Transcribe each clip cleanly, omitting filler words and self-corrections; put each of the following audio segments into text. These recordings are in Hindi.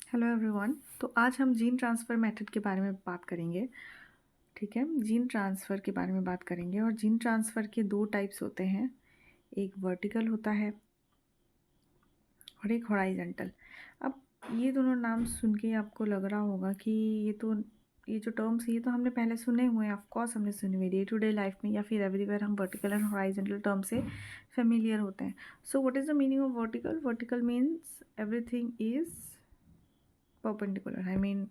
Hello everyone. तो आज हम जीन ट्रांसफ़र मेथड के बारे में बात करेंगे। ठीक है, जीन ट्रांसफ़र के बारे में बात करेंगे। और जीन ट्रांसफ़र के दो टाइप्स होते हैं, एक वर्टिकल होता है और एक हॉरिजॉन्टल। अब ये दोनों नाम सुन के आपको लग रहा होगा कि ये जो टर्म्स हैं ये तो हमने पहले सुने हुए हैं। ऑफ कोर्स हमने सुने हुए डे टू डे लाइफ में या फिर एवरीवेयर हम वर्टिकल एंड हॉरिजॉन्टल टर्म से फेमिलियर होते हैं। So what is the meaning of vertical? Vertical means everything is perpendicular. I mean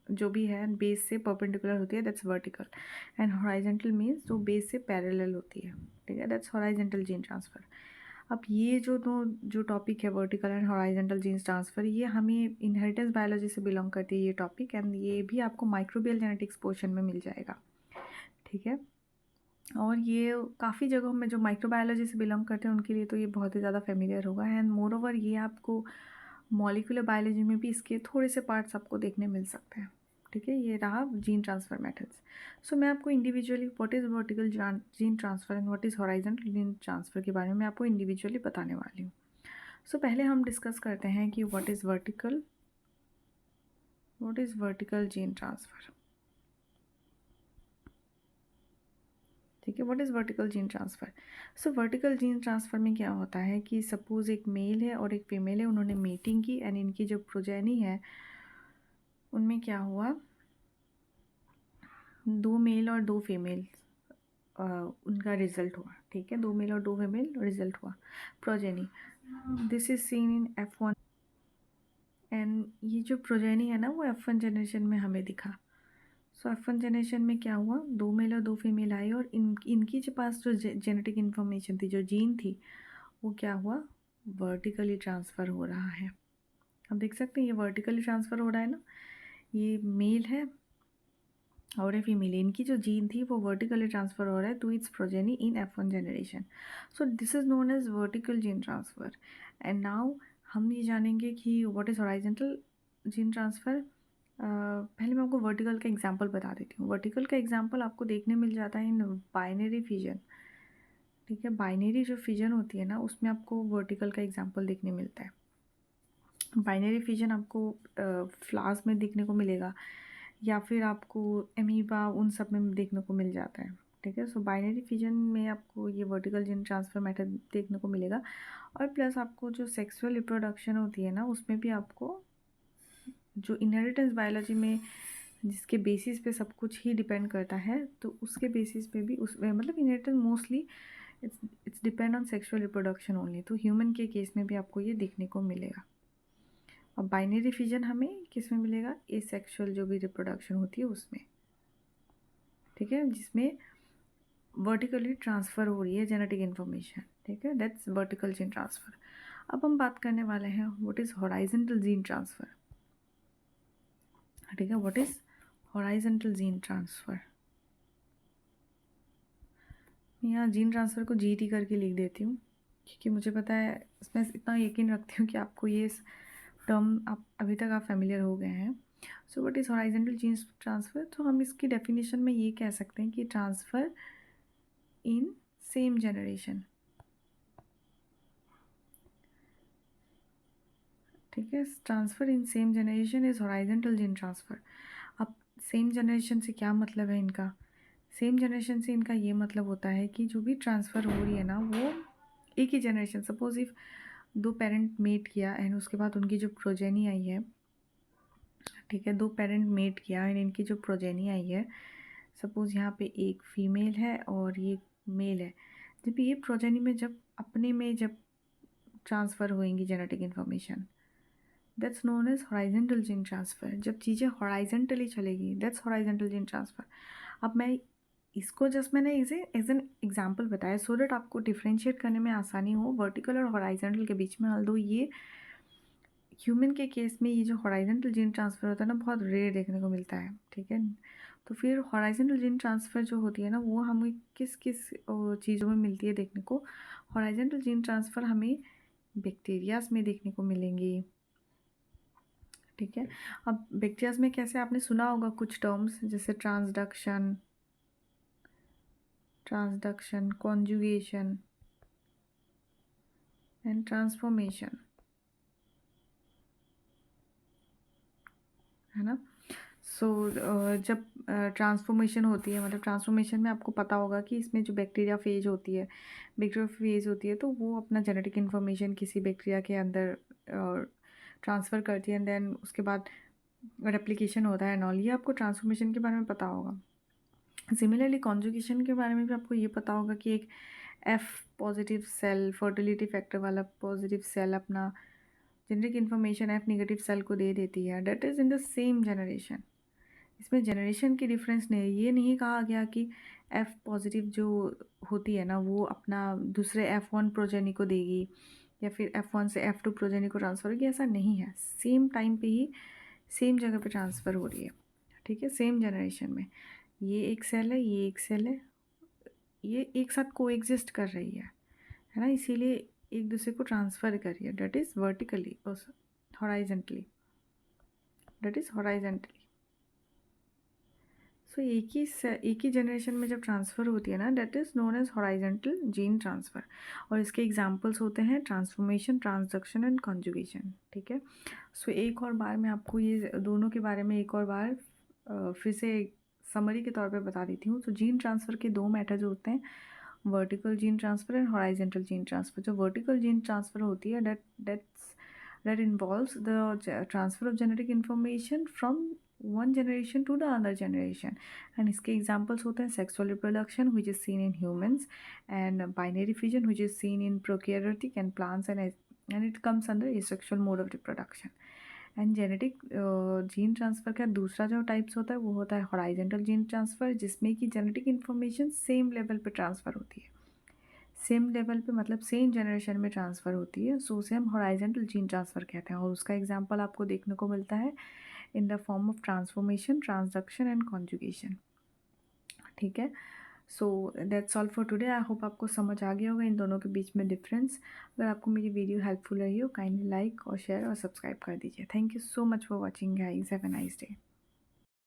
जो भी है बेस से परपेंडिकुलर होती है, that's vertical. And horizontal means जो बेस से पैरेलल होती है, ठीक है, दैट्स हॉरिजॉन्टल जीन ट्रांसफ़र। अब ये जो टॉपिक है vertical and horizontal gene transfer, ये हमें इनहेरिटेंस बायोलॉजी से बिलोंग करती है ये टॉपिक। एंड ये भी आपको माइक्रोबियल जेनेटिक्स पोर्शन में मिल जाएगा, ठीक है। और ये काफ़ी जगहों में जो माइक्रोबायोलॉजी से बिलोंग करते हैं उनके लिए तो ये बहुत ही ज़्यादा फेमिलियर होगा। एंड मोर ओवर ये आपको मॉलिक्यूलर बायोलॉजी में भी इसके थोड़े से पार्ट्स आपको देखने मिल सकते हैं, ठीक है। ये रहा जीन ट्रांसफ़र मेथड्स। सो मैं आपको individually what is vertical gene transfer and what is horizontal gene transfer के बारे में आपको इंडिविजुअली बताने वाली हूँ। सो पहले हम डिस्कस करते हैं कि what is vertical gene transfer, ठीक है। What is vertical gene transfer? So vertical gene transfer में क्या होता है कि सपोज़ एक मेल है और एक फीमेल है, उन्होंने मीटिंग की एंड इनकी जो प्रोजेनी है उनमें क्या हुआ, दो मेल और दो फीमेल उनका रिजल्ट हुआ, ठीक है। दो मेल और दो फीमेल रिजल्ट हुआ, progeny. This is seen in F1। And ये जो प्रोजेनी है ना वो F1 जनरेशन में हमें दिखा। सो F1 जनरेशन में क्या हुआ, दो मेल और दो फीमेल आई और इनकी जो पास जो जेनेटिक इन्फॉर्मेशन थी, जो जीन थी, वो क्या हुआ, वर्टिकली ट्रांसफ़र हो रहा है। आप देख सकते हैं ये वर्टिकली ट्रांसफ़र हो रहा है ना, ये मेल है और ये फीमेल, इनकी जो जीन थी वो वर्टिकली ट्रांसफ़र हो रहा है to its progeny in F1 generation. So this is known as vertical gene transfer. And now हम ये जानेंगे कि what is horizontal gene transfer. पहले मैं आपको वर्टिकल का एग्जांपल बता देती हूँ। वर्टिकल का एग्जांपल आपको देखने मिल जाता है इन बाइनरी फिजन, ठीक है। बाइनरी जो फिजन होती है ना उसमें आपको वर्टिकल का एग्जांपल देखने मिलता है। बाइनरी फिजन आपको फ्लावर्स में देखने को मिलेगा या फिर आपको एमीबा उन सब में देखने को मिल जाता है, ठीक है। सो बाइनरी फिजन में आपको ये वर्टिकल जीन ट्रांसफ़र मेथड देखने को मिलेगा। और प्लस आपको जो सेक्सुअल रिप्रोडक्शन होती है ना उसमें भी आपको जो इनहेरिटेंस बायोलॉजी में जिसके बेसिस पे सब कुछ ही डिपेंड करता है, तो उसके बेसिस पे भी उस मतलब inheritance mostly it's depend on sexual reproduction only. तो ह्यूमन के केस में भी आपको ये देखने को मिलेगा। और बाइनरी फिजन हमें किस में मिलेगा, एसेक्सुअल जो भी रिप्रोडक्शन होती है उसमें, ठीक है, जिसमें वर्टिकली ट्रांसफ़र हो रही है जेनेटिक इन्फॉर्मेशन, ठीक है, दैट्स वर्टिकल जीन ट्रांसफ़र। अब हम बात करने वाले हैं what is horizontal gene transfer, ठीक है। What is horizontal gene transfer? मैं यहाँ जीन ट्रांसफ़र को GT करके लिख देती हूँ क्योंकि मुझे पता है, इसमें इतना यकीन रखती हूँ कि आपको ये टर्म आप अभी तक आप फेमिलियर हो गए हैं। So what is horizontal gene transfer? तो हम इसकी डेफिनेशन में ये कह सकते हैं कि ट्रांसफ़र इन सेम जनरेशन, ठीक है। Transfer in same generation is horizontal gene transfer. अब सेम जनरेशन से क्या मतलब है इनका? सेम जनरेशन से इनका ये मतलब होता है कि जो भी ट्रांसफ़र हो रही है ना वो एक ही जनरेशन, सपोज इफ़ दो पेरेंट मेट किया एंड उसके बाद उनकी जो प्रोजेनी आई है, ठीक है, दो पेरेंट मेट किया एंड इनकी जो प्रोजेनी आई है, सपोज़ यहाँ पे एक फीमेल है और ये मेल है। जब ये प्रोजेनी में जब अपने में जब ट्रांसफ़र होएंगी genetic information, that's known as horizontal gene transfer. जब चीज़ें हॉरिजॉन्टली चलेगी दैट्स हॉरिजॉन्टल जीन ट्रांसफ़र। अब मैं इसको जस्ट मैंने इसे एज एन एग्जांपल बताया सो दैट आपको डिफ्रेंशिएट करने में आसानी हो वर्टिकल और हॉरिजॉन्टल के बीच में। ऑल्दो ये ह्यूमन के केस में ये जो हॉरिजॉन्टल जीन ट्रांसफ़र होता है ना बहुत रेयर देखने को मिलता है, ठीक है। तो फिर हॉरिजॉन्टल जीन ट्रांसफ़र जो होती है ना वो हमें किस किस चीज़ों में मिलती है देखने को। हॉरिजॉन्टल जीन ट्रांसफ़र हमें बैक्टीरियाज में देखने को मिलेंगी, ठीक है। अब बैक्टीरियाज में कैसे, आपने सुना होगा कुछ टर्म्स जैसे ट्रांसडक्शन, कॉन्जुगेशन एंड ट्रांसफॉर्मेशन, है ना। सो जब ट्रांसफॉर्मेशन होती है, मतलब ट्रांसफॉर्मेशन में आपको पता होगा कि इसमें जो बैक्टीरिया फेज होती है, तो वो अपना जेनेटिक इन्फॉर्मेशन किसी बैक्टीरिया के अंदर ट्रांसफ़र करती है, एंड देन उसके बाद रेप्लिकेशन होता है एंड ऑल। ये आपको ट्रांसफॉर्मेशन के बारे में पता होगा। सिमिलरली कॉन्जुगेशन के बारे में भी आपको ये पता होगा कि एक F positive cell, fertility factor वाला पॉजिटिव सेल अपना genetic information F negative cell को दे देती है, that is in the same generation. इसमें जनरेशन की डिफरेंस नहीं है। ये नहीं कहा गया कि एफ पॉजिटिव जो होती है ना, वो अपना दूसरे F1 प्रोजेनी को देगी या फिर F1 से F2 प्रोजेनी को ट्रांसफ़र होगी, ऐसा नहीं है। सेम टाइम पे ही सेम जगह पे ट्रांसफ़र हो रही है, ठीक है, सेम जनरेशन में। ये एक सेल है, ये एक सेल है, ये एक साथ कोएग्जिस्ट कर रही है ना, इसीलिए एक दूसरे को ट्रांसफ़र कर रही है, that is vertically, horizontally, that is horizontally. So एक ही जनरेशन में जब ट्रांसफ़र होती है ना, that is known as horizontal gene transfer. और इसके एग्जांपल्स होते हैं ट्रांसफॉर्मेशन, ट्रांसडक्शन एंड कॉन्जुगेशन, ठीक है। सो एक और बार मैं आपको ये दोनों के बारे में एक और बार फिर से समरी के तौर पे बता देती हूँ। तो जीन ट्रांसफ़र के दो मेथड होते हैं, vertical gene transfer and horizontal gene transfer. जो वर्टिकल जीन ट्रांसफ़र होती है, that involves the transfer of genetic information from one generation to the other generation, and इसके examples होते हैं sexual reproduction which is seen in humans, and binary fission which is seen in prokaryotic and plants, and it comes under asexual mode of reproduction। And genetic gene transfer का दूसरा जो टाइप्स होता है वो होता है हॉराइजेंटल जीन ट्रांसफ़र, जिसमें कि जेनेटिक इन्फॉर्मेशन सेम लेवल पे ट्रांसफ़र होती है, सेम लेवल पे मतलब सेम जनरेशन में ट्रांसफ़र होती है। सो उसे हम हॉराइजेंटल जीन ट्रांसफ़र कहते हैं, और उसका एग्जांपल आपको देखने को मिलता है in the form of transformation, transduction and conjugation, ठीक है। So that's all for today. I hope आपको समझ आ गया होगा इन दोनों के बीच में डिफरेंस। अगर आपको मेरी वीडियो हेल्पफुल रही हो, काइंडली लाइक और शेयर और सब्सक्राइब कर दीजिए। Thank you so much for watching guys, have a nice day.